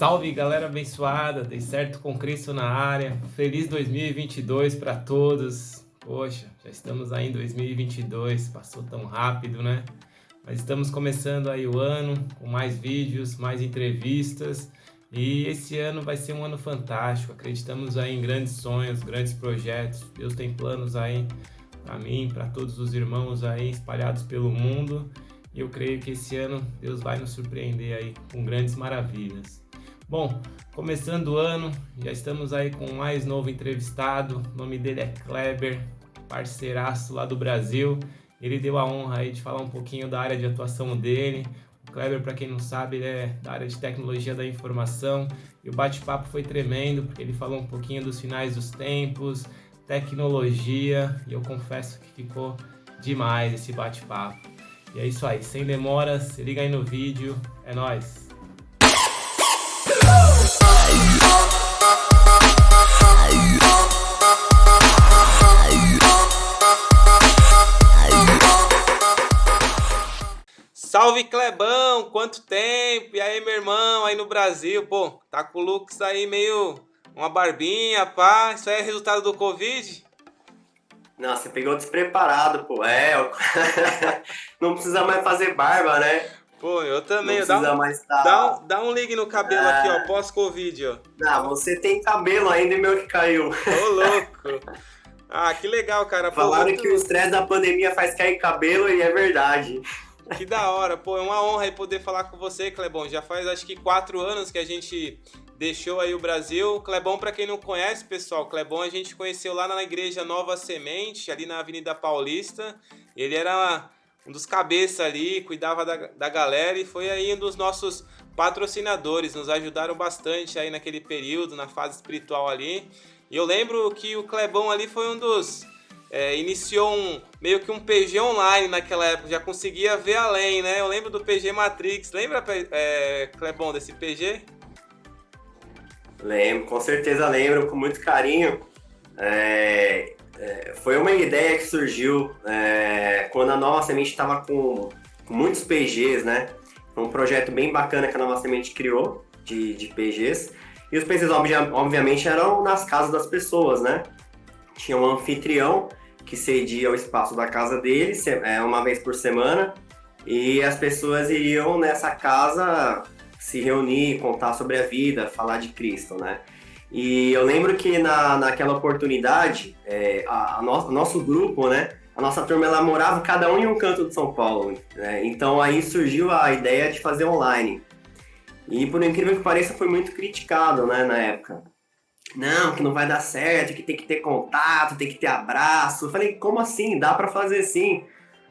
Salve, galera abençoada, dei certo com Cristo na área. Feliz 2022 para todos. Poxa, já estamos aí em 2022, passou tão rápido, né? Mas estamos começando aí o ano com mais vídeos, mais entrevistas e esse ano vai ser um ano fantástico. Acreditamos aí em grandes sonhos, grandes projetos. Deus tem planos aí para mim, para todos os irmãos aí espalhados pelo mundo. E eu creio que esse ano Deus vai nos surpreender aí com grandes maravilhas. Bom, começando o ano, já estamos aí com mais novo entrevistado. O nome dele é Kleber, parceiraço lá do Brasil. Ele deu a honra aí de falar um pouquinho da área de atuação dele. O Kleber, para quem não sabe, ele é da área de tecnologia da informação. E o bate-papo foi tremendo, porque ele falou um pouquinho dos finais dos tempos, tecnologia, e eu confesso que ficou demais esse bate-papo. E é isso aí, sem demoras, se liga aí no vídeo, é nóis! Salve, Clebão! Quanto tempo! E aí, meu irmão, aí no Brasil? Pô, tá com o looks aí meio... uma barbinha, pá. Isso aí é resultado do Covid? Não, você pegou despreparado, pô. Não precisa mais fazer barba, né? Pô, eu também. Não precisa mais estar... Dá um ligue no cabelo aqui, ó, pós-Covid, ó. Não, você tem cabelo ainda e meu que caiu. Ô, louco! Ah, que legal, cara. Falaram que o estresse da pandemia faz cair cabelo e é verdade. Que da hora, pô, é uma honra aí poder falar com você, Clebão. Já faz acho que 4 anos que a gente deixou aí o Brasil. Clebão, pra quem não conhece, pessoal, Clebão a gente conheceu lá na igreja Nova Semente, ali na Avenida Paulista. Ele era um dos cabeças ali, cuidava da galera e foi aí um dos nossos patrocinadores. Nos ajudaram bastante aí naquele período, na fase espiritual ali. E eu lembro que o Clebão ali foi um dos... iniciou meio que um PG online naquela época, já conseguia ver além, né? Eu lembro do PG Matrix, lembra, Clebão, desse PG? Lembro, com certeza lembro, com muito carinho. Foi uma ideia que surgiu quando a Nova Semente estava com muitos PGs, né? Foi um projeto bem bacana que a Nova Semente criou, de PGs. E os PGs, obviamente, eram nas casas das pessoas, né? Tinha um anfitrião que cedia o espaço da casa dele, uma vez por semana, e as pessoas iriam nessa casa se reunir, contar sobre a vida, falar de Cristo, né? E eu lembro que naquela oportunidade, nosso grupo, né? A nossa turma, ela morava cada um em um canto de São Paulo, né? Então aí surgiu a ideia de fazer online. E por incrível que pareça, foi muito criticado, né, na época. Não, que não vai dar certo, que tem que ter contato, tem que ter abraço. Eu falei, como assim? Dá pra fazer sim,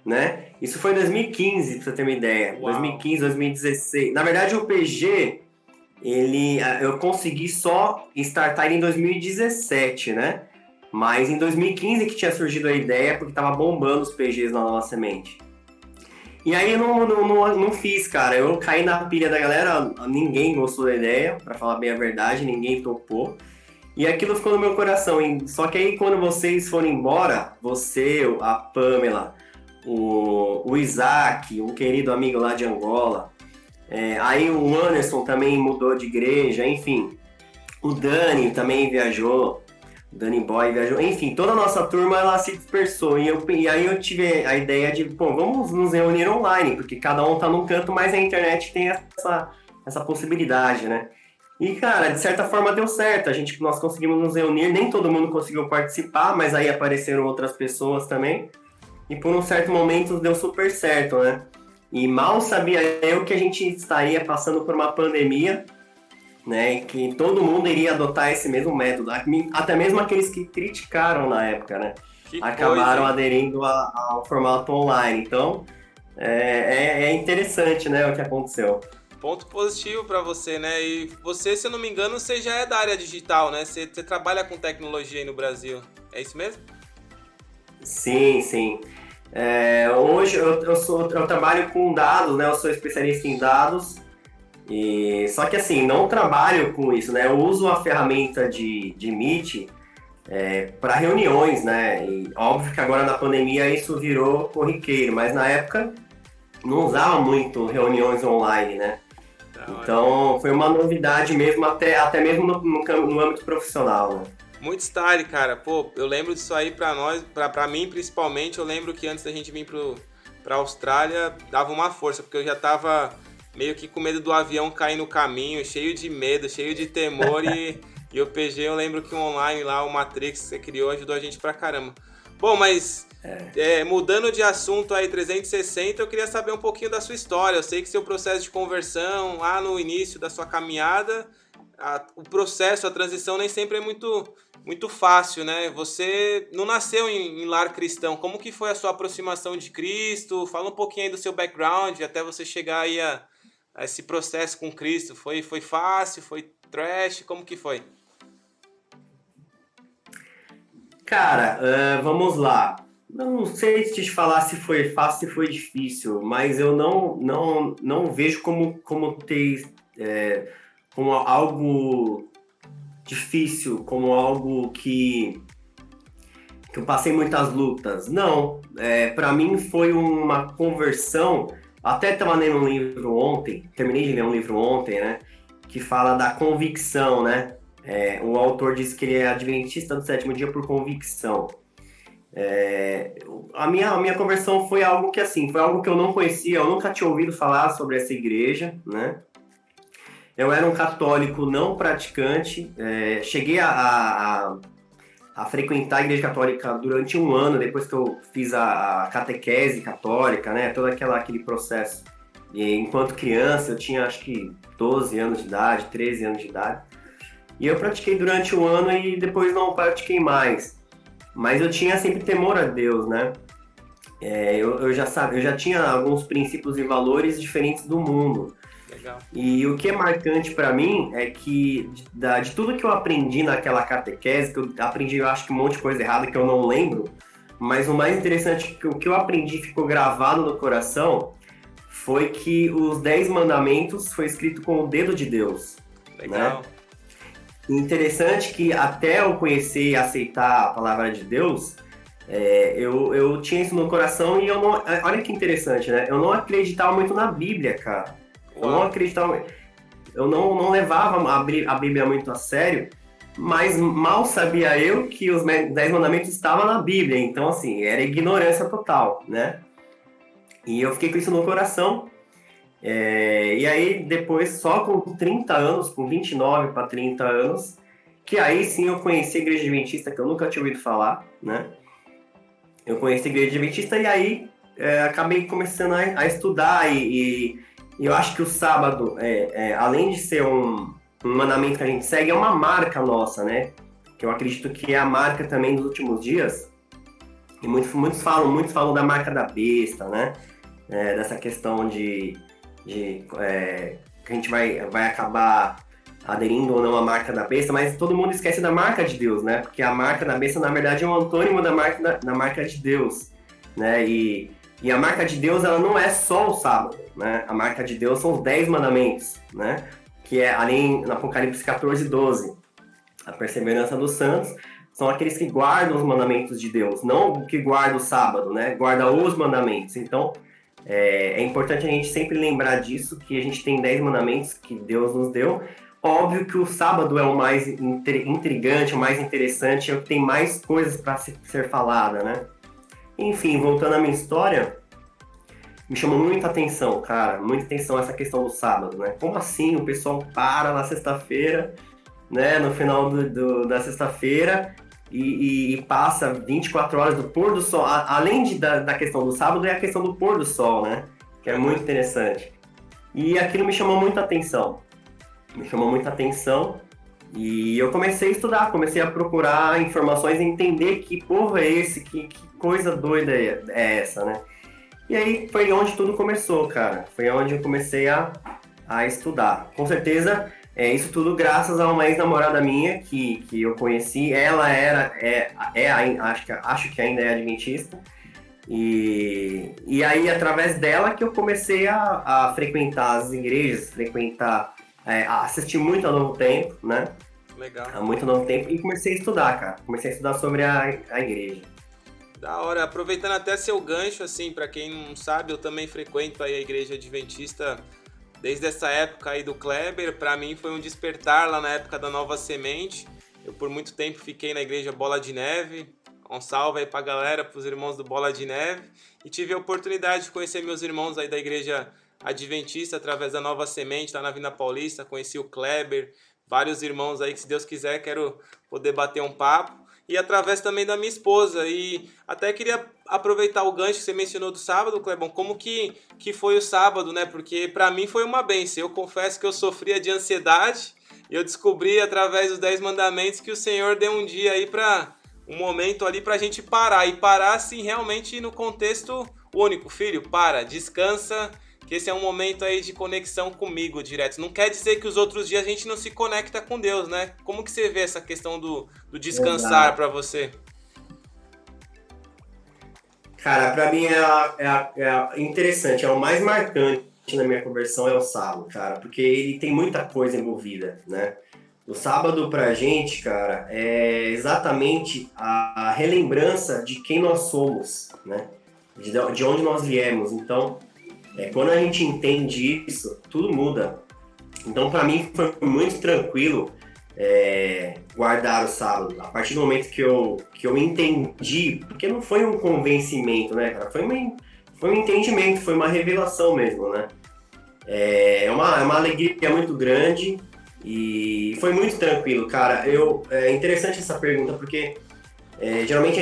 né? Isso foi em 2015, pra você ter uma ideia. Uau. 2015, 2016. Na verdade, o PG, eu consegui só startar ele em 2017, né? Mas em 2015 que tinha surgido a ideia, porque tava bombando os PGs na Nova Semente. E aí eu não fiz, cara. Eu caí na pilha da galera, ninguém gostou da ideia, pra falar bem a verdade, ninguém topou. E aquilo ficou no meu coração. Só que aí quando vocês foram embora, você, a Pamela, o Isaac, um querido amigo lá de Angola, aí o Anderson também mudou de igreja, enfim. O Dani também viajou, o Dani Boy viajou, enfim, toda a nossa turma ela se dispersou. E aí eu tive a ideia de, pô, vamos nos reunir online, porque cada um tá num canto, mas a internet tem essa possibilidade, né? E, cara, de certa forma deu certo, nós conseguimos nos reunir, nem todo mundo conseguiu participar, mas aí apareceram outras pessoas também, e por um certo momento deu super certo, né? E mal sabia eu que a gente estaria passando por uma pandemia, né, e que todo mundo iria adotar esse mesmo método, até mesmo aqueles que criticaram na época, né? Acabaram aderindo ao formato online, então é interessante, né, o que aconteceu. Ponto positivo pra você, né? E você, se eu não me engano, você já é da área digital, né? Você trabalha com tecnologia aí no Brasil. É isso mesmo? Sim, sim. Hoje eu trabalho com dados, né? Eu sou especialista em dados. Só que assim, não trabalho com isso, né? Eu uso a ferramenta de Meet para reuniões, né? E óbvio que agora na pandemia isso virou corriqueiro, mas na época não usava muito reuniões online, né? Da hora. Então, foi uma novidade mesmo, até mesmo no âmbito profissional, né? Muito style, cara. Pô, eu lembro disso aí pra nós, pra mim principalmente. Eu lembro que antes da gente vir pra Austrália, dava uma força, porque eu já tava meio que com medo do avião cair no caminho, cheio de medo, cheio de temor. E o PG, eu lembro que o online lá, o Matrix que você criou, ajudou a gente pra caramba. Bom, mas mudando de assunto aí 360, eu queria saber um pouquinho da sua história. Eu sei que seu processo de conversão, lá no início da sua caminhada, o processo, a transição nem sempre é muito fácil, né? Você não nasceu em lar cristão. Como que foi a sua aproximação de Cristo? Fala um pouquinho aí do seu background, até você chegar aí a esse processo com Cristo. Foi fácil? Foi trash? Como que foi? Cara, vamos lá. Eu não sei te falar se foi fácil, se foi difícil, mas eu não vejo como ter como algo difícil, como algo que eu passei muitas lutas. Não, para mim foi uma conversão. Até estava lendo um livro ontem, terminei de ler um livro ontem, né? Que fala da convicção, né? O autor diz que ele é adventista do sétimo dia por convicção. A minha conversão foi algo que assim, foi algo que eu não conhecia, eu nunca tinha ouvido falar sobre essa igreja, né? Eu era um católico não praticante, cheguei a frequentar a igreja católica durante um ano, depois que eu fiz a catequese católica, né? Todo aquele processo. E enquanto criança, eu tinha acho que 12 anos de idade, 13 anos de idade. E eu pratiquei durante um ano e depois não pratiquei mais. Mas eu tinha sempre temor a Deus, né? Eu já tinha alguns princípios e valores diferentes do mundo. Legal. E o que é marcante para mim é que de tudo que eu aprendi naquela catequese, que eu aprendi, eu acho que um monte de coisa errada que eu não lembro, mas o mais interessante que o que eu aprendi ficou gravado no coração foi que os 10 mandamentos foi escrito com o dedo de Deus. Legal. Né? Interessante que até eu conhecer e aceitar a palavra de Deus, eu tinha isso no coração e eu não... Olha que interessante, né? Eu não acreditava muito na Bíblia, cara. Eu não acreditava... Eu não levava a Bíblia muito a sério, mas mal sabia eu que os 10 mandamentos estavam na Bíblia. Então, assim, era ignorância total, né? E eu fiquei com isso no coração. E aí, depois, só com 30 anos, com 29 para 30 anos, que aí sim eu conheci a Igreja Adventista, que eu nunca tinha ouvido falar, né? Eu conheci a Igreja Adventista e aí acabei começando a estudar e eu acho que o sábado, além de ser um mandamento que a gente segue, é uma marca nossa, né? Que eu acredito que é a marca também dos últimos dias. E muitos falam da marca da besta, né? Dessa questão de que a gente vai acabar aderindo ou não à marca da besta, mas todo mundo esquece da marca de Deus, né? Porque a marca da besta, na verdade, é um antônimo da marca de Deus, né? E a marca de Deus, ela não é só o sábado, né? A marca de Deus são os 10 mandamentos, né? Que é ali no Apocalipse 14:12. A perseverança dos santos são aqueles que guardam os mandamentos de Deus, não que guardam o sábado, né? Guarda os mandamentos. Então, é importante a gente sempre lembrar disso, que a gente tem 10 mandamentos que Deus nos deu. Óbvio que o sábado é o mais intrigante, o mais interessante, é o que tem mais coisas para ser falada, né? Enfim, voltando à minha história, me chamou muita atenção, cara, muita atenção essa questão do sábado, né? Como assim o pessoal para na sexta-feira, né, no final da sexta-feira e passa 24 horas do pôr do sol, além da questão do sábado, é a questão do pôr do sol, né? Que é muito interessante. E aquilo me chamou muita atenção. E eu comecei a estudar, comecei a procurar informações e entender que povo é esse, que coisa doida é essa, né? E aí foi onde tudo começou, cara. Foi onde eu comecei a estudar. Com certeza, isso tudo graças a uma ex-namorada minha que eu conheci. Ela acho que ainda é adventista. E aí, através dela, que eu comecei a frequentar as igrejas, assistir muito a Novo Tempo, né? Legal. Há muito Novo Tempo. E comecei a estudar, cara. Comecei a estudar sobre a igreja. Da hora. Aproveitando até seu gancho, assim, para quem não sabe, eu também frequento aí a Igreja Adventista desde essa época aí do Kleber, para mim foi um despertar lá na época da Nova Semente. Eu por muito tempo fiquei na igreja Bola de Neve. Um salve aí pra galera, pros irmãos do Bola de Neve. E tive a oportunidade de conhecer meus irmãos aí da igreja Adventista através da Nova Semente, lá na Vila Paulista. Conheci o Kleber, vários irmãos aí que, se Deus quiser, quero poder bater um papo. E através também da minha esposa. E até queria aproveitar o gancho que você mencionou do sábado, Clebão. Como que foi o sábado, né? Porque para mim foi uma bênção. Eu confesso que eu sofria de ansiedade. E eu descobri através dos 10 mandamentos que o Senhor deu um dia aí para um momento ali pra gente parar. E parar, assim, realmente no contexto único. Filho, para, descansa, que esse é um momento aí de conexão comigo direto. Não quer dizer que os outros dias a gente não se conecta com Deus, né? Como que você vê essa questão do descansar Exato. pra você? Cara, pra mim interessante, é o mais marcante na minha conversão é o sábado, cara, porque ele tem muita coisa envolvida, né? O sábado pra gente, cara, é exatamente a relembrança de quem nós somos, né? De onde nós viemos. Então, quando a gente entende isso, tudo muda. Então, pra mim, foi muito tranquilo guardar o sábado. A partir do momento que eu entendi, porque não foi um convencimento, né, cara? Foi um entendimento, foi uma revelação mesmo, né? É uma alegria muito grande e foi muito tranquilo, cara. É interessante essa pergunta, porque geralmente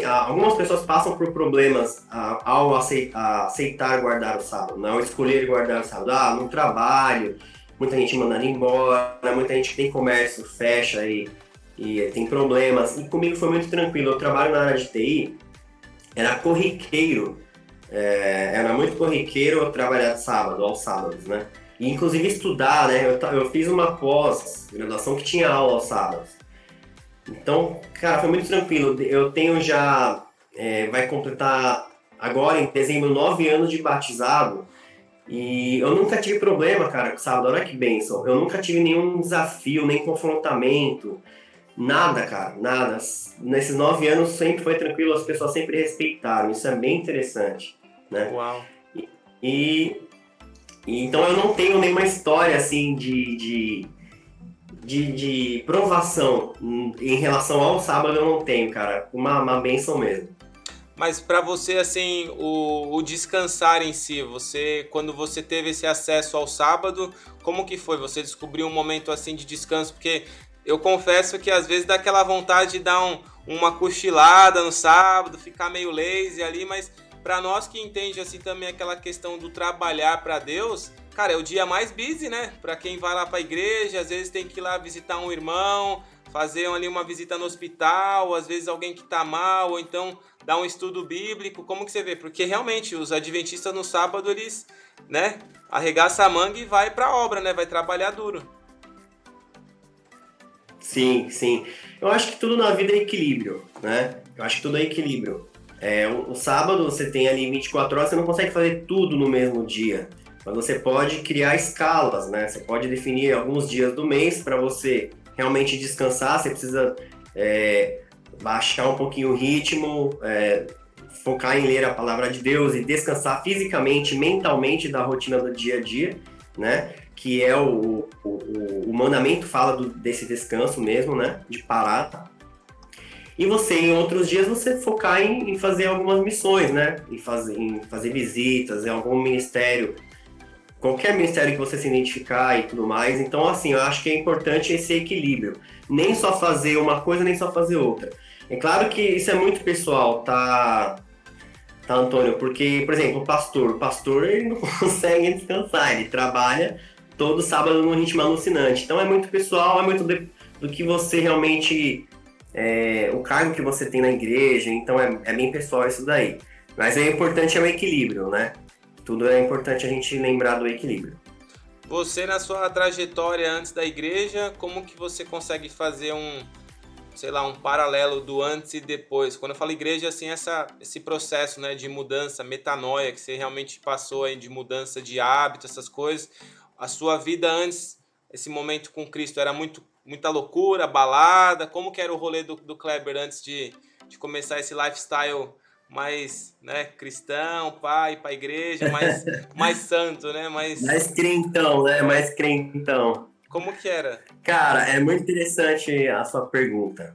algumas pessoas passam por problemas ao aceitar guardar o sábado, não, ao escolher guardar o sábado. No trabalho, muita gente mandando embora, muita gente que tem comércio, fecha e tem problemas. E comigo foi muito tranquilo. Eu trabalho na área de TI, era corriqueiro, era muito corriqueiro eu trabalhar de sábado, aos sábados, né? E inclusive estudar, né? Eu fiz uma pós-graduação que tinha aula aos sábados. Então, cara, foi muito tranquilo. Eu tenho já, vai completar agora em dezembro 9 anos de batizado e eu nunca tive problema, cara, com sábado. Olha que bênção. Eu nunca tive nenhum desafio, nem confrontamento, nada, cara, nada. Nesses 9 anos sempre foi tranquilo, as pessoas sempre respeitaram. Isso é bem interessante, né? Uau. E, então eu não tenho nenhuma história assim de provação em relação ao sábado. Eu não tenho, cara. Uma bênção mesmo. Mas para você, assim, o descansar em si, quando você teve esse acesso ao sábado, como que foi? Você descobriu um momento assim de descanso? Porque eu confesso que às vezes dá aquela vontade de dar uma cochilada no sábado, ficar meio lazy ali, mas para nós que entende assim também aquela questão do trabalhar para Deus, cara, é o dia mais busy, né? Para quem vai lá para a igreja, às vezes tem que ir lá visitar um irmão, fazer ali uma visita no hospital, às vezes alguém que tá mal, ou então dar um estudo bíblico. Como que você vê? Porque realmente os adventistas no sábado, eles, né, arregaçam a manga e vai pra obra, né, vai trabalhar duro. Sim, sim. Eu acho que tudo na vida é equilíbrio, né? Eu acho que tudo é equilíbrio. O sábado você tem ali 24 horas, você não consegue fazer tudo no mesmo dia. Mas você pode criar escalas, né? Você pode definir alguns dias do mês para você realmente descansar. Você precisa baixar um pouquinho o ritmo, focar em ler a palavra de Deus e descansar fisicamente, mentalmente da rotina do dia a dia, né? Que é o mandamento fala desse descanso mesmo, né? De parar. E você, em outros dias, você focar em fazer algumas missões, né? Em fazer visitas, em algum ministério, qualquer ministério que você se identificar e tudo mais. Então, assim, eu acho que é importante esse equilíbrio. Nem só fazer uma coisa, nem só fazer outra. É claro que isso é muito pessoal, tá, Antônio? Porque, por exemplo, o pastor ele não consegue descansar, ele trabalha todo sábado num ritmo alucinante. Então é muito pessoal, é muito do que você realmente, o cargo que você tem na igreja, então é bem pessoal isso daí. Mas o importante é o equilíbrio, né? Tudo é importante a gente lembrar do equilíbrio. Você, na sua trajetória antes da igreja, como que você consegue fazer sei lá, um paralelo do antes e depois? Quando eu falo igreja, assim, esse processo, né, de mudança, metanoia, que você realmente passou aí de mudança de hábito, essas coisas. A sua vida antes, esse momento com Cristo, era muita loucura, balada? Como que era o rolê do Kleber antes de começar esse lifestyle mais, né, cristão, pai pra igreja, mais santo, né? Mais crentão, né? Mais crentão. Como que era? Cara, é muito interessante a sua pergunta.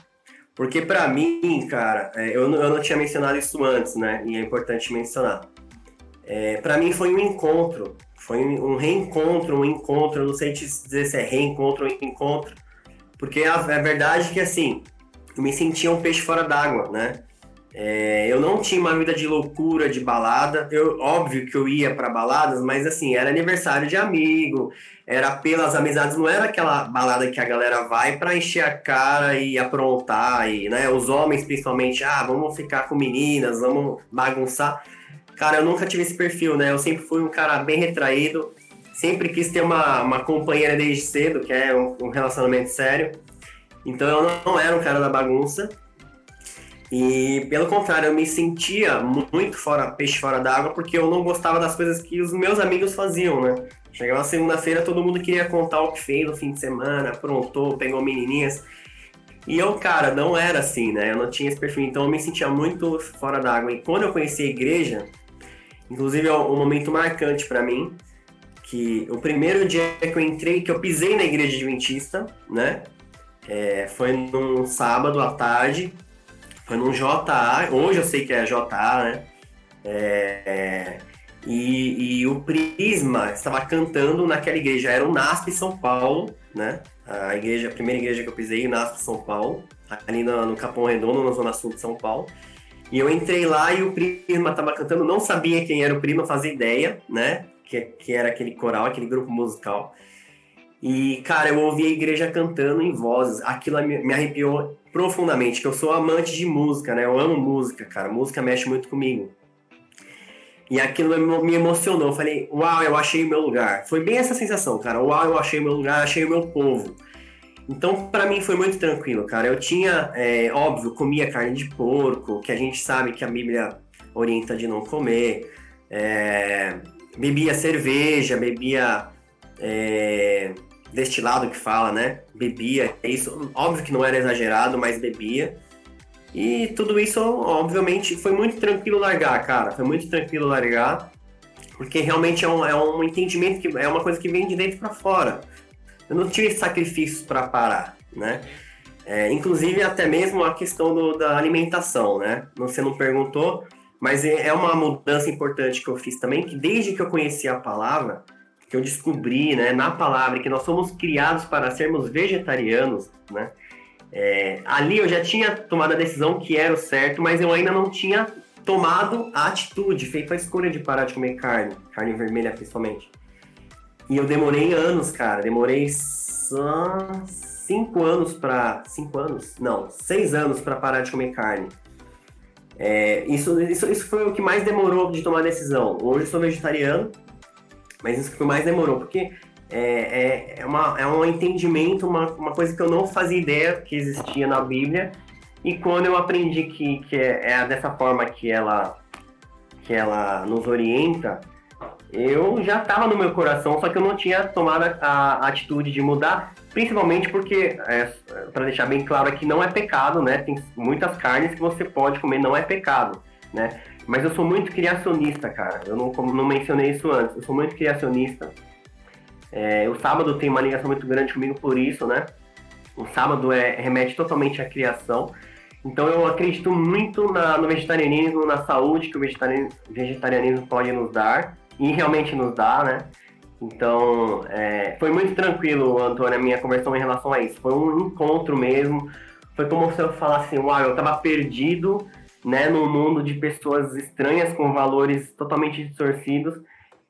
Porque pra mim, cara, eu não tinha mencionado isso antes, né? E é importante mencionar. Para mim foi um encontro, foi um reencontro, um encontro, não sei te dizer se é reencontro ou encontro, porque a verdade é que, assim, eu me sentia um peixe fora d'água, né? Eu não tinha uma vida de loucura, de balada. Óbvio que eu ia para baladas, mas assim, era aniversário de amigo, era pelas amizades, não era aquela balada que a galera vai para encher a cara e aprontar, e, né? Os homens principalmente, vamos ficar com meninas, vamos bagunçar. Cara, eu nunca tive esse perfil, né? Eu sempre fui um cara bem retraído, sempre quis ter uma companheira desde cedo, que é um relacionamento sério. Então eu não era um cara da bagunça. E, pelo contrário, eu me sentia muito peixe fora d'água, porque eu não gostava das coisas que os meus amigos faziam, né? Chegava segunda-feira, todo mundo queria contar o que fez no fim de semana, aprontou, pegou menininhas. E eu, cara, não era assim, né? Eu não tinha esse perfil, então eu me sentia muito fora d'água. E quando eu conheci a igreja, inclusive é um momento marcante pra mim, que o primeiro dia que eu entrei, que eu pisei na igreja adventista, né? Foi num sábado à tarde, foi num JA, hoje eu sei que é JA, né? E o Prisma estava cantando naquela igreja, era o NASP São Paulo, né? A primeira igreja que eu pisei, o NASP São Paulo, ali no Capão Redondo, na zona sul de São Paulo. E eu entrei lá e o Prisma estava cantando, não sabia quem era o Prisma, não fazia ideia, né? Que era aquele coral, aquele grupo musical. E, cara, eu ouvi a igreja cantando em vozes. Aquilo me arrepiou profundamente, que eu sou amante de música, né? Eu amo música, cara. Música mexe muito comigo. E aquilo me emocionou. Eu falei, uau, eu achei o meu lugar. Foi bem essa sensação, cara. Uau, eu achei o meu lugar, achei o meu povo. Então, pra mim, foi muito tranquilo, cara. Eu tinha, óbvio, comia carne de porco, que a gente sabe que a Bíblia orienta de não comer. Bebia cerveja, bebia destilado que fala, né? Bebia, isso, óbvio que não era exagerado, mas bebia. E tudo isso, obviamente, foi muito tranquilo largar, cara. Foi muito tranquilo largar, porque realmente é um entendimento que é uma coisa que vem de dentro pra fora. Eu não tive sacrifícios para parar, né? Inclusive, até mesmo a questão da alimentação, né? Você não perguntou, mas é uma mudança importante que eu fiz também, que desde que eu conheci a palavra, que eu descobri, né, na palavra, que nós somos criados para sermos vegetarianos, né? Ali eu já tinha tomado a decisão que era o certo, mas eu ainda não tinha tomado a atitude, feito a escolha de parar de comer carne vermelha principalmente. E eu demorei anos, cara. Demorei só 6 anos para parar de comer carne. Isso foi o que mais demorou de tomar a decisão. Hoje eu sou vegetariano, mas isso que mais demorou, porque é um entendimento, uma coisa que eu não fazia ideia que existia na Bíblia. E quando eu aprendi que é dessa forma que ela nos orienta, eu já estava no meu coração, só que eu não tinha tomado a atitude de mudar, principalmente porque, para deixar bem claro aqui, não é pecado, né? Tem muitas carnes que você pode comer, não é pecado, né? Mas eu sou muito criacionista, cara. Eu não mencionei isso antes. Eu sou muito criacionista. O sábado tem uma ligação muito grande comigo por isso, né? O sábado remete totalmente à criação. Então eu acredito muito no vegetarianismo, na saúde que o vegetarianismo pode nos dar. E realmente nos dá, né? Então, foi muito tranquilo, Antônio, a minha conversão em relação a isso. Foi um encontro mesmo. Foi como se eu falasse, uau, eu tava perdido, né, num mundo de pessoas estranhas com valores totalmente distorcidos.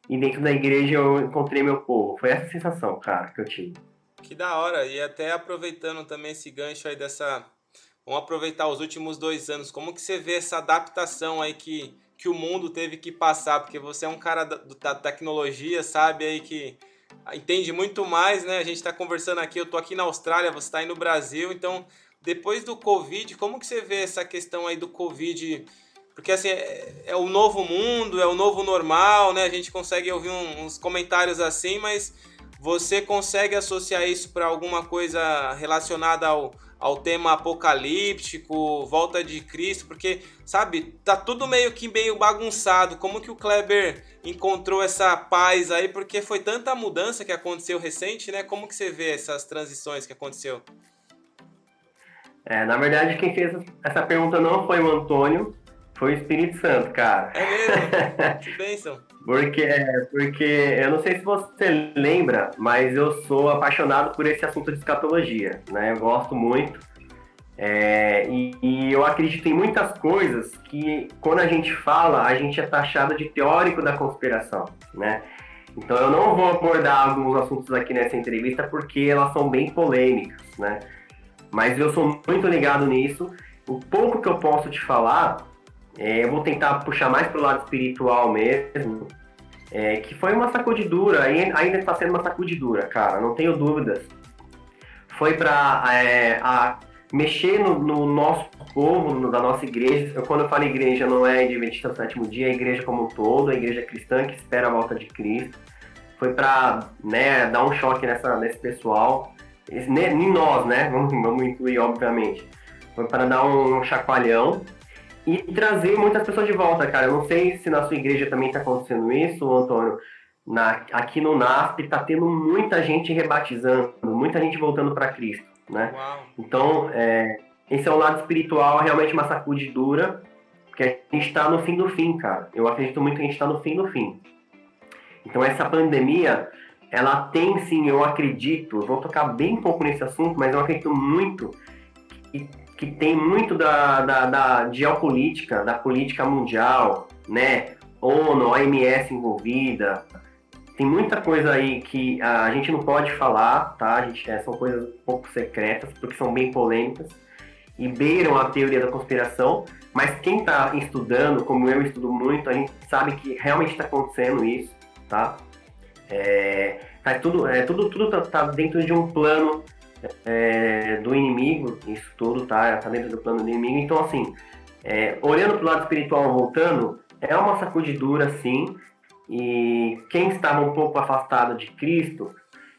E dentro da igreja eu encontrei meu povo. Foi essa sensação, cara, que eu tive. Que da hora. E até aproveitando também esse gancho aí Vamos aproveitar os últimos 2 anos. Como que você vê essa adaptação aí que o mundo teve que passar? Porque você é um cara da tecnologia, sabe aí que entende muito mais, né? A gente está conversando aqui, eu tô aqui na Austrália, você está aí no Brasil. Então, depois do Covid, como que você vê essa questão aí do Covid? Porque assim, é o novo mundo, é o novo normal, né? A gente consegue ouvir uns comentários assim, mas você consegue associar isso para alguma coisa relacionada ao tema apocalíptico, volta de Cristo? Porque, sabe, tá tudo meio bagunçado. Como que o Kleber encontrou essa paz aí? Porque foi tanta mudança que aconteceu recente, né? Como que você vê essas transições que aconteceu? Na verdade, quem fez essa pergunta não foi o Antônio, foi o Espírito Santo, cara. É mesmo? Que bênção. Porque eu não sei se você lembra, mas eu sou apaixonado por esse assunto de escatologia, né? Eu gosto muito. E eu acredito em muitas coisas que, quando a gente fala, a gente é taxado de teórico da conspiração, né? Então eu não vou abordar alguns assuntos aqui nessa entrevista porque elas são bem polêmicas, né? Mas eu sou muito ligado nisso. O pouco que eu posso te falar, eu vou tentar puxar mais para o lado espiritual mesmo, que foi uma sacudidura, ainda está sendo uma sacudidura, cara, não tenho dúvidas. Foi para mexer no nosso povo, da nossa igreja. Quando eu falo igreja, não é Adventista do Sétimo Dia, é a igreja como um todo, a igreja cristã que espera a volta de Cristo. Foi para, né, dar um choque nesse pessoal, em nós, né? Vamos incluir, obviamente. Foi para dar um chacoalhão e trazer muitas pessoas de volta, cara. Eu não sei se na sua igreja também está acontecendo isso, Antônio. Aqui no NASP está tendo muita gente rebatizando, muita gente voltando para Cristo, né? Uau. Então, esse é um lado espiritual, realmente uma sacudidura, porque a gente está no fim do fim, cara. Eu acredito muito que a gente está no fim do fim. Então, essa pandemia, ela tem sim, eu acredito, eu vou tocar bem pouco nesse assunto, mas eu acredito muito que tem muito da geopolítica, da política mundial, né? ONU, OMS envolvida. Tem muita coisa aí que a gente não pode falar, tá? São coisas um pouco secretas, porque são bem polêmicas e beiram a teoria da conspiração, mas quem está estudando, como eu estudo muito, a gente sabe que realmente está acontecendo isso, tá? Tudo tá dentro de um plano do inimigo, isso tudo tá dentro do plano do inimigo. Então, assim, olhando para o lado espiritual, voltando, é uma sacudidura, sim, e quem estava um pouco afastado de Cristo,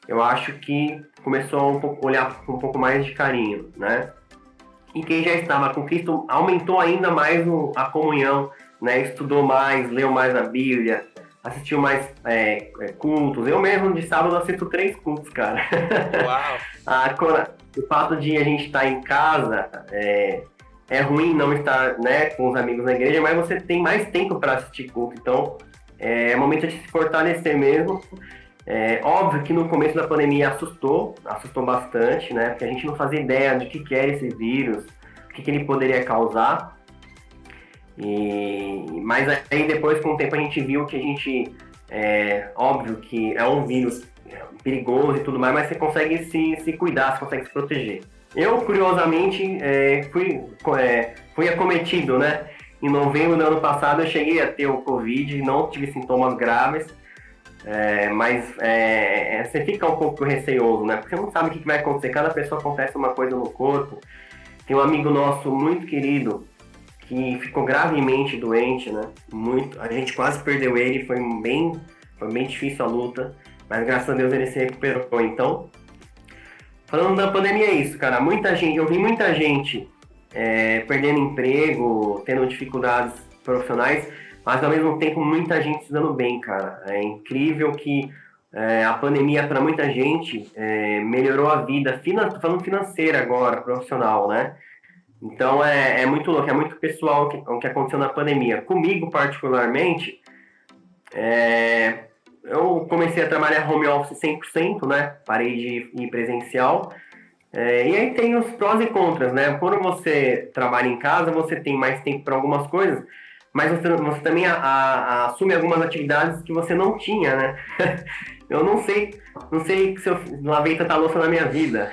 eu acho que começou a olhar com um pouco mais de carinho, né? E quem já estava com Cristo aumentou ainda mais a comunhão, né? Estudou mais, leu mais a Bíblia, assistiu mais cultos. Eu mesmo, de sábado, assisto 3 cultos, cara. Uau! O fato de a gente estar em casa é ruim não estar, né, com os amigos na igreja, mas você tem mais tempo para assistir culto. Então, é momento de se fortalecer mesmo. Óbvio que no começo da pandemia assustou bastante, né? Porque a gente não fazia ideia de que era esse vírus, o que ele poderia causar. Mas aí depois, com o tempo, a gente viu que óbvio que é um vírus perigoso e tudo mais, mas você consegue se cuidar, você consegue se proteger. Eu, curiosamente, fui acometido, né? Em novembro do ano passado eu cheguei a ter o Covid, não tive sintomas graves, mas você fica um pouco receoso, né? Porque você não sabe o que vai acontecer, cada pessoa acontece uma coisa no corpo. Tem um amigo nosso muito querido que ficou gravemente doente, né? A gente quase perdeu ele, foi bem difícil a luta, mas graças a Deus ele se recuperou. Então, falando da pandemia, é isso, cara. Eu vi muita gente perdendo emprego, tendo dificuldades profissionais, mas ao mesmo tempo muita gente se dando bem, cara. É incrível que a pandemia para muita gente melhorou a vida, falando financeira agora, profissional, né? Então é muito louco, é muito pessoal o que aconteceu na pandemia. Comigo, particularmente, eu comecei a trabalhar home office 100%, né? Parei de ir presencial. E aí tem os prós e contras, né? Quando você trabalha em casa, você tem mais tempo para algumas coisas, mas você também assume algumas atividades que você não tinha, né? Eu não sei se eu lavei tanta louça na minha vida.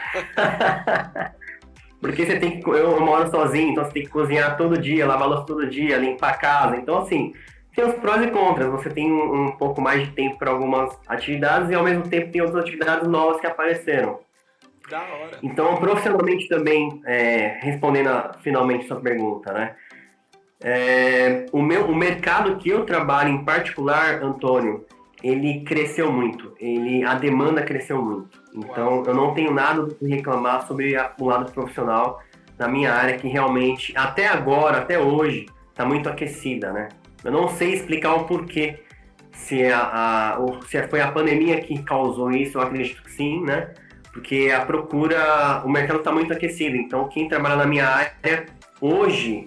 Porque eu moro sozinho, então você tem que cozinhar todo dia, lavar louça todo dia, limpar a casa. Então, assim, tem os prós e contras. Você tem um pouco mais de tempo para algumas atividades e, ao mesmo tempo, tem outras atividades novas que apareceram. Da hora. Então, profissionalmente também, respondendo finalmente sua pergunta, né? O mercado que eu trabalho em particular, Antônio, ele cresceu muito, a demanda cresceu muito. Então, eu não tenho nada do que reclamar sobre o lado profissional na minha área, que realmente, até agora, até hoje, está muito aquecida, né? Eu não sei explicar o porquê, se foi a pandemia que causou isso, eu acredito que sim, né? Porque a procura, o mercado está muito aquecido, então quem trabalha na minha área hoje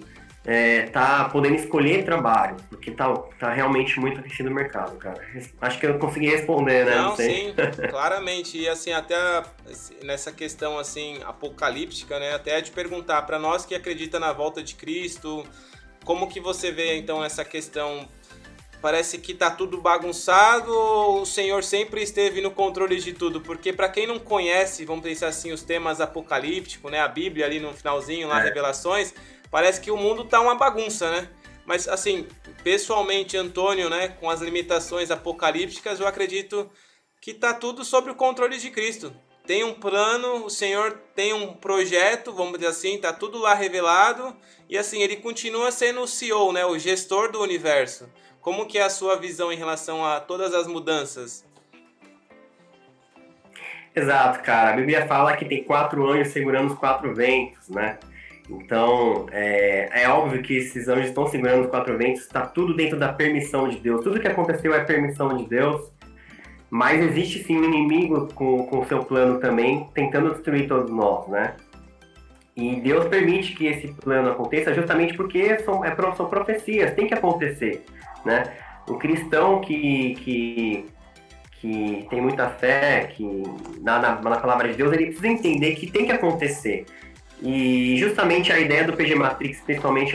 tá podendo escolher trabalho, porque tá realmente muito aquecido o mercado, cara. Acho que eu consegui responder, né? Não, Não sei. sim, claramente. E assim, até nessa questão assim apocalíptica, né? Até de perguntar para nós que acredita na volta de Cristo, como que você vê então essa questão? Parece que tá tudo bagunçado ou o Senhor sempre esteve no controle de tudo? Porque para quem não conhece, vamos pensar assim, os temas apocalípticos, né? A Bíblia ali no finalzinho, lá, Revelações, parece que o mundo tá uma bagunça, né? Mas assim, pessoalmente, Antônio, né, com as limitações apocalípticas, eu acredito que tá tudo sob o controle de Cristo. Tem um plano, o Senhor tem um projeto, vamos dizer assim, tá tudo lá revelado, e assim, ele continua sendo o CEO, né, o gestor do universo. Como que é a sua visão em relação a todas as mudanças? Exato, cara. A Bíblia fala que tem 4 anjos segurando os 4 ventos, né? Então, é óbvio que esses anjos estão segurando os 4 ventos, está tudo dentro da permissão de Deus. Tudo que aconteceu é permissão de Deus, mas existe sim um inimigo com o seu plano também, tentando destruir todos nós, né? E Deus permite que esse plano aconteça justamente porque são profecias, tem que acontecer, né? O cristão que tem muita fé, que na palavra de Deus, ele precisa entender que tem que acontecer. E justamente a ideia do PG Matrix, principalmente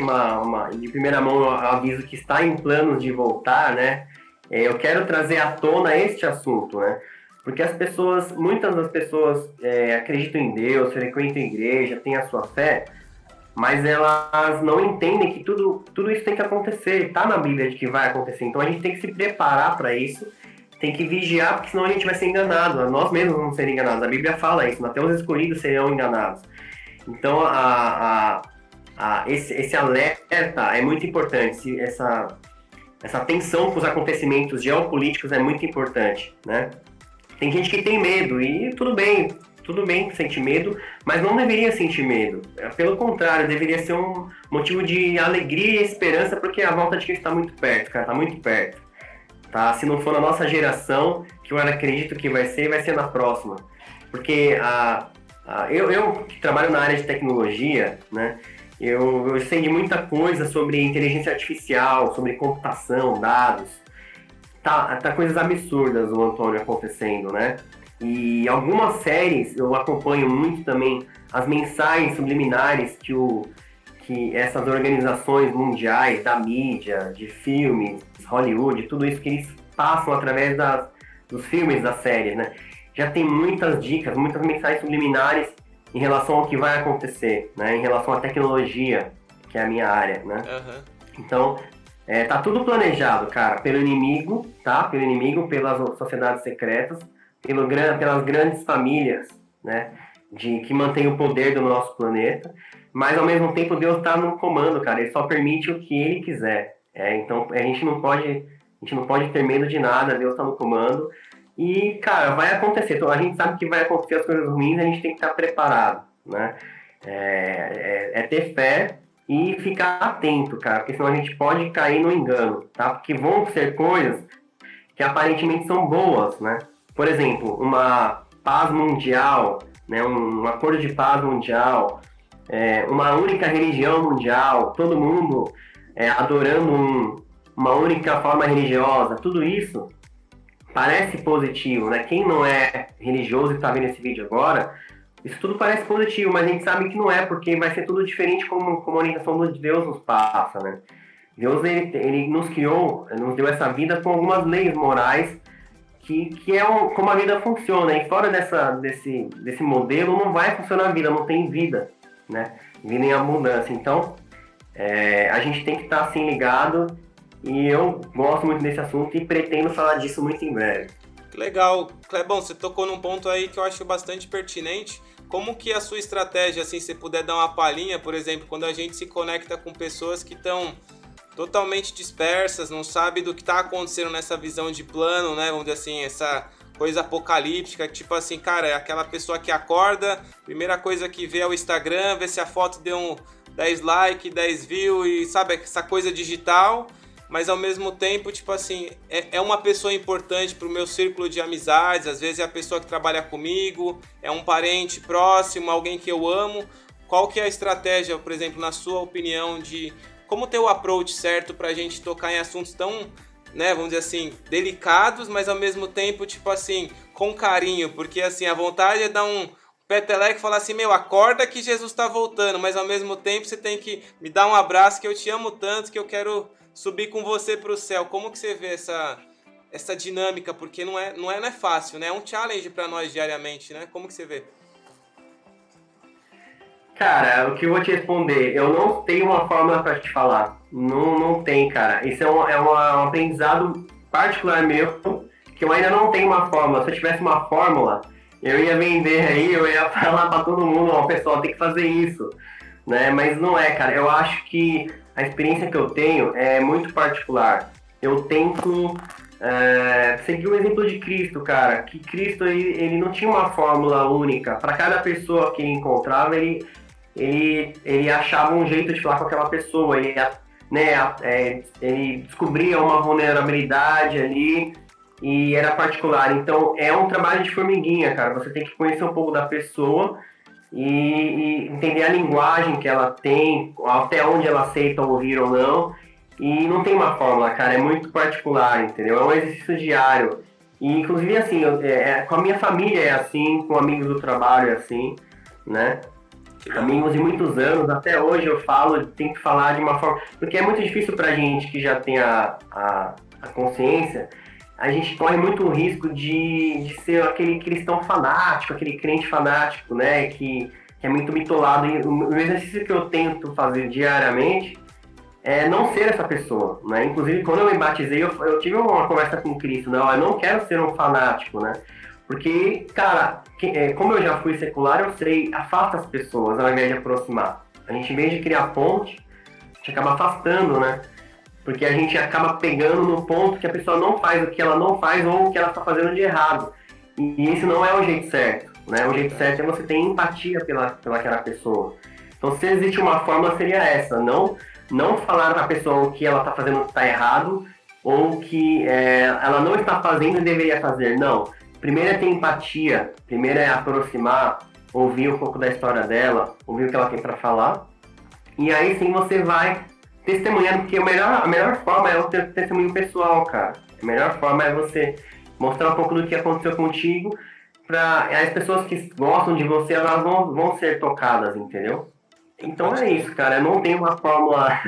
de primeira mão, eu aviso que está em planos de voltar, né? Eu quero trazer à tona este assunto, né? Porque muitas das pessoas acreditam em Deus, frequentam a igreja, têm a sua fé, mas elas não entendem que tudo isso tem que acontecer, está na Bíblia de que vai acontecer. Então a gente tem que se preparar para isso, tem que vigiar, porque senão a gente vai ser enganado, nós mesmos vamos ser enganados. A Bíblia fala isso, até os escolhidos serão enganados. Então esse alerta é muito importante, essa atenção com os acontecimentos geopolíticos é muito importante, né? Tem gente que tem medo, e tudo bem sentir medo, mas não deveria sentir medo. Pelo contrário, deveria ser um motivo de alegria e esperança, porque a volta de Cristo está muito perto, cara, está muito perto. Tá? Se não for na nossa geração, que eu acredito que vai ser na próxima. Porque eu que trabalho na área de tecnologia, né, eu sei de muita coisa sobre inteligência artificial, sobre computação, dados. Tá coisas absurdas, o Antônio, acontecendo, né? E algumas séries eu acompanho muito também as mensagens subliminares que essas organizações mundiais da mídia, de filmes, Hollywood, tudo isso que eles passam através dos filmes, das séries, né? Já tem muitas dicas, muitas mensagens subliminares em relação ao que vai acontecer, né? Em relação à tecnologia, que é a minha área, né? Uhum. Então, tá tudo planejado, cara, pelo inimigo, tá? Pelo inimigo, pelas sociedades secretas, pelas grandes famílias, né? Que mantém o poder do nosso planeta, mas ao mesmo tempo Deus está no comando, cara. Ele só permite o que Ele quiser. Então a gente não pode ter medo de nada. Deus está no comando e, cara, vai acontecer. Então, a gente sabe que vai acontecer as coisas ruins. A gente tem que estar preparado, né? Ter fé e ficar atento, cara, porque senão a gente pode cair no engano, tá? Porque vão ser coisas que aparentemente são boas, né? Por exemplo, uma paz mundial, né? Um acordo de paz mundial, uma única religião mundial, todo mundo adorando uma única forma religiosa, tudo isso parece positivo, né? Quem não é religioso e está vendo esse vídeo agora, isso tudo parece positivo, mas a gente sabe que não é, porque vai ser tudo diferente como a orientação de Deus nos passa, né? Deus, ele nos criou, nos deu essa vida com algumas leis morais que é como a vida funciona. E fora desse modelo não vai funcionar a vida, não tem vida, né? Vida em abundância. Então, a gente tem que estar assim ligado, e eu gosto muito desse assunto e pretendo falar disso muito em breve. Legal. Clebão, você tocou num ponto aí que eu acho bastante pertinente. Como que a sua estratégia, assim, se puder dar uma palhinha, por exemplo, quando a gente se conecta com pessoas que estão totalmente dispersas, não sabe do que está acontecendo nessa visão de plano, né? Vamos dizer assim, essa coisa apocalíptica, tipo assim, cara, é aquela pessoa que acorda, primeira coisa que vê é o Instagram, vê se a foto deu 10 likes, 10 views e sabe, essa coisa digital, mas ao mesmo tempo, tipo assim, é uma pessoa importante pro meu círculo de amizades, às vezes é a pessoa que trabalha comigo, é um parente próximo, alguém que eu amo. Qual que é a estratégia, por exemplo, na sua opinião, de como ter o approach certo pra gente tocar em assuntos tão, né, vamos dizer assim, delicados, mas ao mesmo tempo, tipo assim, com carinho, porque assim, a vontade é dar um peteleco e falar assim, meu, acorda que Jesus tá voltando, mas ao mesmo tempo você tem que me dar um abraço que eu te amo tanto que eu quero subir com você pro céu. Como que você vê essa dinâmica? Porque não é fácil, né? É um challenge pra nós diariamente, né? Como que você vê? Cara, o que eu vou te responder? Eu não tenho uma fórmula para te falar. Não tem, cara. Isso um aprendizado particular meu, que eu ainda não tenho uma fórmula. Se eu tivesse uma fórmula, eu ia vender aí, eu ia falar para todo mundo, ó, pessoal, tem que fazer isso, né? Mas não é, cara. Eu acho que a experiência que eu tenho é muito particular. Eu tento seguir o exemplo de Cristo, cara. Que Cristo, ele não tinha uma fórmula única. Para cada pessoa que ele encontrava, ele achava um jeito de falar com aquela pessoa, ele descobria uma vulnerabilidade ali e era particular. Então é um trabalho de formiguinha, cara. Você tem que conhecer um pouco da pessoa e entender a linguagem que ela tem, até onde ela aceita ouvir ou não. E não tem uma fórmula, cara. É muito particular, entendeu? É um exercício diário. E inclusive assim, com a minha família é assim, com amigos do trabalho é assim, né? Amigos de muitos anos, até hoje eu falo, tenho que falar de uma forma... Porque é muito difícil pra gente que já tem a consciência, a gente corre muito o risco de ser aquele cristão fanático, aquele crente fanático, né, que é muito bitolado. E o exercício que eu tento fazer diariamente é não ser essa pessoa, né? Inclusive, quando eu me batizei, eu tive uma conversa com Cristo, não, eu não quero ser um fanático, né? Porque, cara, como eu já fui secular, eu sei, afasta as pessoas ao invés de aproximar. A gente, em vez de criar ponte, a gente acaba afastando, né? Porque a gente acaba pegando no ponto que a pessoa não faz o que ela não faz ou o que ela está fazendo de errado. E esse não é o jeito certo, né? O jeito certo é você ter empatia pelaquela pessoa. Então, se existe uma fórmula, seria essa. Não falar para a pessoa o que ela está fazendo que está errado ou que ela não está fazendo e deveria fazer. Não. Primeiro é ter empatia, primeiro é aproximar, ouvir um pouco da história dela, ouvir o que ela tem para falar, e aí sim você vai testemunhando, porque a melhor forma é o teu testemunho pessoal, cara. A melhor forma é você mostrar um pouco do que aconteceu contigo, para as pessoas que gostam de você, elas vão ser tocadas, entendeu? Então é isso, cara. Eu não tenho uma fórmula,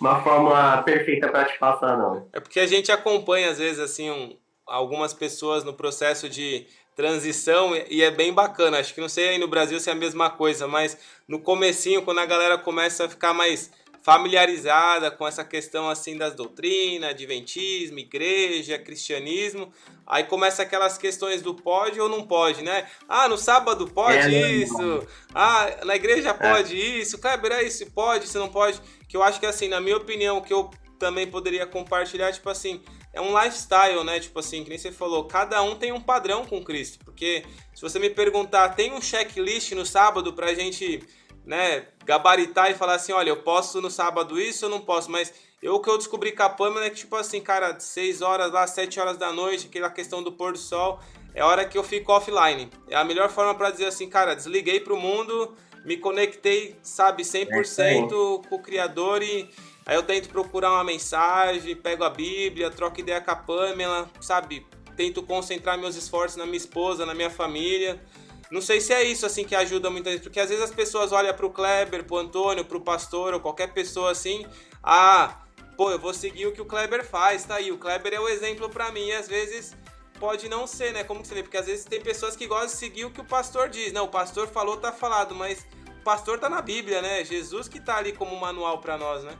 uma fórmula perfeita para te passar, não. É porque a gente acompanha, às vezes, assim, algumas pessoas no processo de transição e é bem bacana. Acho que não sei aí no Brasil se é a mesma coisa, mas no comecinho, quando a galera começa a ficar mais familiarizada com essa questão assim das doutrinas, adventismo, igreja, cristianismo, aí começa aquelas questões do pode ou não pode, né? Ah, no sábado pode isso, ah, na igreja pode isso, Kleber, é isso, pode, isso não pode, que eu acho que assim, na minha opinião, que eu também poderia compartilhar, tipo assim, é um lifestyle, né? Tipo assim, que nem você falou, cada um tem um padrão com Cristo, porque se você me perguntar, tem um checklist no sábado pra gente, né, gabaritar e falar assim, olha, eu posso no sábado isso, eu não posso, mas o que eu descobri com a Pamela é que, tipo assim, cara, 6 horas lá, 7 horas da noite, aquela questão do pôr do sol, é a hora que eu fico offline. É a melhor forma pra dizer assim, cara, desliguei pro mundo, me conectei, sabe, 100% com o Criador e aí eu tento procurar uma mensagem, pego a Bíblia, troco ideia com a Pamela, sabe, tento concentrar meus esforços na minha esposa, na minha família. Não sei se é isso assim que ajuda muita gente, porque às vezes as pessoas olham pro Kleber, pro Antônio, pro pastor ou qualquer pessoa assim, pô, eu vou seguir o que o Kleber faz, tá aí, o Kleber é o exemplo pra mim, e às vezes pode não ser, né, como que você vê, porque às vezes tem pessoas que gostam de seguir o que o pastor diz, né, o pastor falou, tá falado, mas o pastor tá na Bíblia, né, Jesus que tá ali como manual pra nós, né.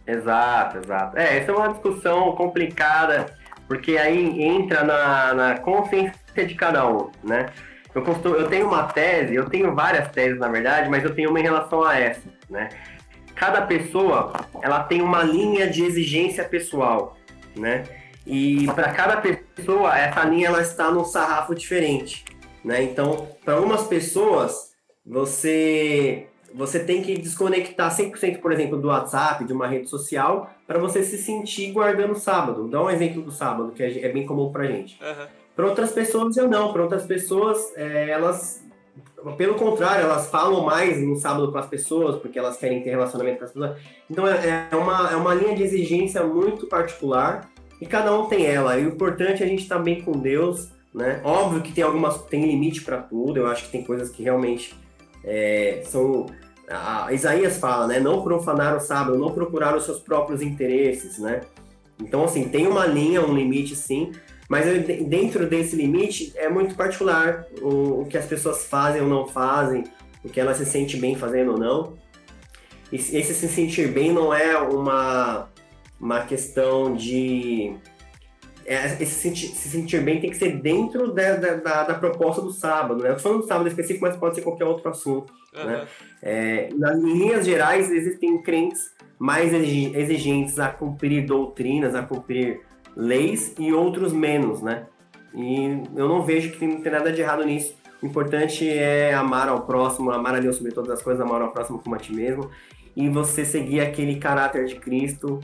Exato. Essa é uma discussão complicada, porque aí entra na consciência de cada um, né? Eu tenho uma tese, eu tenho várias teses, na verdade, mas eu tenho uma em relação a essa, né? cada pessoa, ela tem uma linha de exigência pessoal, né? E para cada pessoa, essa linha ela está num sarrafo diferente, né? Então, para algumas pessoas, você tem que desconectar 100%, por exemplo, do WhatsApp, de uma rede social, para você se sentir guardando o sábado. Dá um exemplo do sábado, que é bem comum para gente. Aham. Para outras pessoas, eu não. Para outras pessoas, elas, pelo contrário, elas falam mais no sábado com as pessoas, porque elas querem ter relacionamento com as pessoas. Então, é uma linha de exigência muito particular, e cada um tem ela. E o importante é a gente estar bem com Deus, né? Óbvio que tem limite para tudo. Eu acho que tem coisas que realmente são... Isaías fala, né? Não profanar o sábado, não procurar os seus próprios interesses, né? Então, assim, tem uma linha, um limite, sim, mas dentro desse limite é muito particular o que as pessoas fazem ou não fazem, o que elas se sentem bem fazendo ou não. Esse se sentir bem não é uma questão de... se sentir bem tem que ser dentro da proposta do sábado, né? Eu tô falando do sábado específico, mas pode ser qualquer outro assunto, né? Nas linhas gerais, existem crentes mais exigentes a cumprir doutrinas, a cumprir leis, e outros menos, né? E eu não vejo que não tem nada de errado nisso. O importante é amar ao próximo, amar a Deus sobre todas as coisas, amar ao próximo como a ti mesmo, e você seguir aquele caráter de Cristo.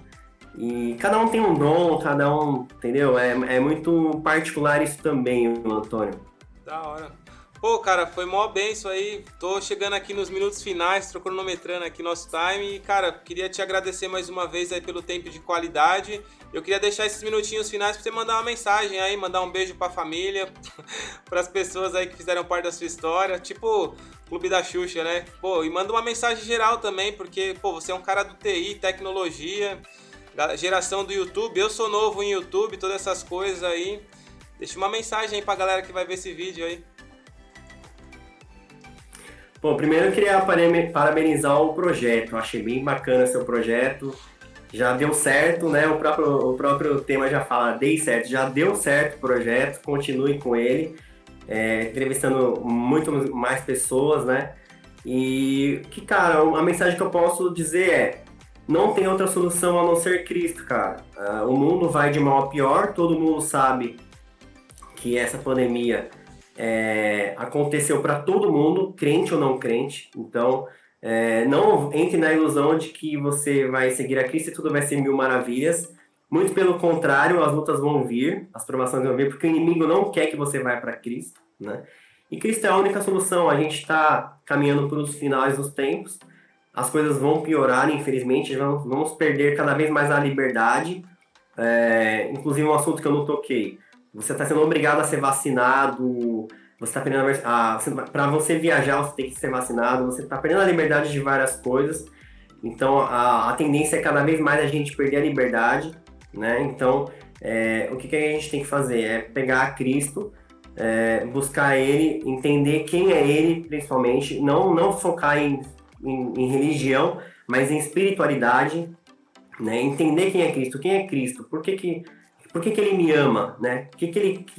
E cada um tem um dom, cada um, entendeu? É muito particular isso também, Antônio. Da hora. Pô, cara, foi mó bem isso aí. Tô chegando aqui nos minutos finais, tô cronometrando aqui nosso time. E, cara, queria te agradecer mais uma vez aí pelo tempo de qualidade. Eu queria deixar esses minutinhos finais pra você mandar uma mensagem aí, mandar um beijo pra família, pras pessoas aí que fizeram parte da sua história. Tipo, Clube da Xuxa, né? Pô, e manda uma mensagem geral também, porque, pô, você é um cara do TI, tecnologia, da geração do YouTube. Eu sou novo em YouTube, todas essas coisas aí. Deixa uma mensagem aí pra galera que vai ver esse vídeo aí. Bom, primeiro eu queria parabenizar o projeto. Eu achei bem bacana seu projeto. Já deu certo, né? O próprio tema já fala, dei certo. Já deu certo o projeto, continue com ele. Entrevistando muito mais pessoas, né? E que, cara, a mensagem que eu posso dizer é: não tem outra solução a não ser Cristo, cara. O mundo vai de mal a pior, todo mundo sabe que essa pandemia aconteceu para todo mundo, crente ou não crente. Então, não entre na ilusão de que você vai seguir a Cristo e tudo vai ser mil maravilhas. Muito pelo contrário, as lutas vão vir, as provações vão vir, porque o inimigo não quer que você vá para Cristo, né? E Cristo é a única solução. A gente está caminhando para os finais dos tempos. As coisas vão piorar, infelizmente, vamos perder cada vez mais a liberdade. Inclusive, um assunto que eu não toquei. Você está sendo obrigado a ser vacinado, você está perdendo para você viajar, você tem que ser vacinado, você está perdendo a liberdade de várias coisas. Então, a tendência é cada vez mais a gente perder a liberdade, né? Então, o que a gente tem que fazer? É pegar Cristo, buscar Ele, entender quem é Ele, principalmente, não focar em religião, mas em espiritualidade, né? Entender quem é Cristo, por que Ele me ama, né? O que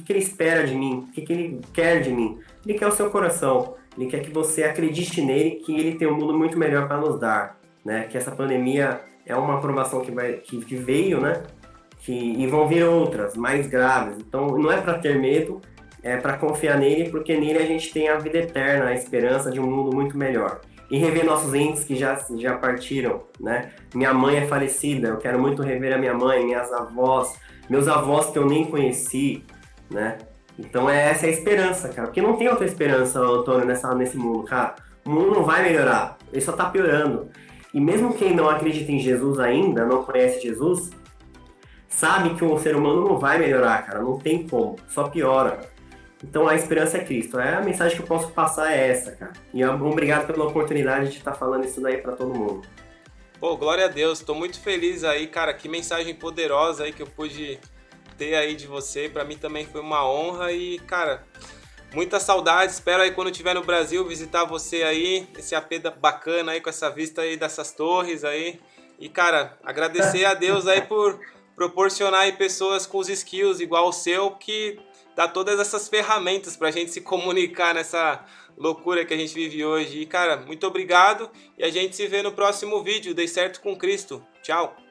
ele espera de mim, o que ele quer de mim. Ele quer o seu coração, ele quer que você acredite nele, que ele tem um mundo muito melhor para nos dar, né? Que essa pandemia é uma provação que veio, né? E vão vir outras, mais graves. Então, não é para ter medo, é para confiar nele, porque nele a gente tem a vida eterna, a esperança de um mundo muito melhor. E rever nossos entes que já partiram, né? Minha mãe é falecida, eu quero muito rever a minha mãe, minhas avós, meus avós que eu nem conheci, né? Então essa é a esperança, cara. Porque não tem outra esperança, Antônio, nesse mundo, cara. O mundo não vai melhorar, ele só tá piorando. E mesmo quem não acredita em Jesus ainda, não conhece Jesus, sabe que o ser humano não vai melhorar, cara. Não tem como, só piora. Então a esperança é Cristo. A mensagem que eu posso passar é essa, cara. E obrigado pela oportunidade de estar falando isso daí para todo mundo. Pô, glória a Deus, tô muito feliz aí, cara, que mensagem poderosa aí que eu pude ter aí de você, pra mim também foi uma honra e, cara, muita saudade, espero aí quando estiver no Brasil visitar você aí, esse AP bacana aí com essa vista aí dessas torres aí, e, cara, agradecer a Deus aí por proporcionar aí pessoas com os skills igual o seu, que dá todas essas ferramentas pra gente se comunicar nessa loucura que a gente vive hoje. E, cara, muito obrigado e a gente se vê no próximo vídeo. Dei certo com Cristo. Tchau!